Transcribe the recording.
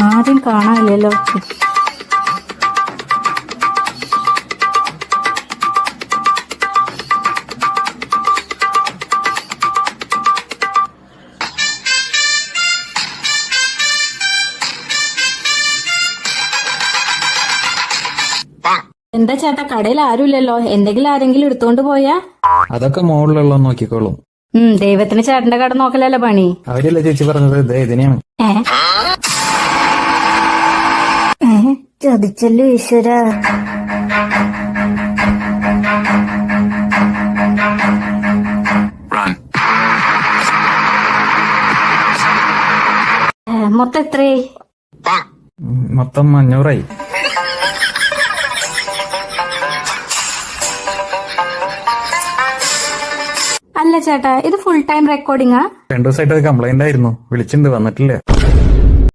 ആരും കാണാനില്ലല്ലോ. എന്താ ചേട്ടാ, കടയിൽ ആരുമില്ലല്ലോ. എന്തെങ്കിലും ആരെങ്കിലും എടുത്തോണ്ട് പോയാ? അതൊക്കെ മുകളിലുള്ള നോക്കിക്കോളും. ദൈവത്തിന് ചേട്ടന്റെ കട നോക്കലല്ലോ പണി. അവരല്ലേ ചേച്ചി പറഞ്ഞത് ഇതിനെയാണ്. ചതിച്ചല്ലോ ഈശ്വര. മൊത്തം എത്രേ? മൊത്തം 500ആയി. അല്ല ചേട്ടാ, ഇത് ഫുൾ ടൈം റെക്കോർഡിംഗാ? 2 ദിവസമായിട്ട് കംപ്ലൈന്റ് ആയിരുന്നു, വിളിച്ചിട്ടുണ്ട്, വന്നിട്ടില്ല.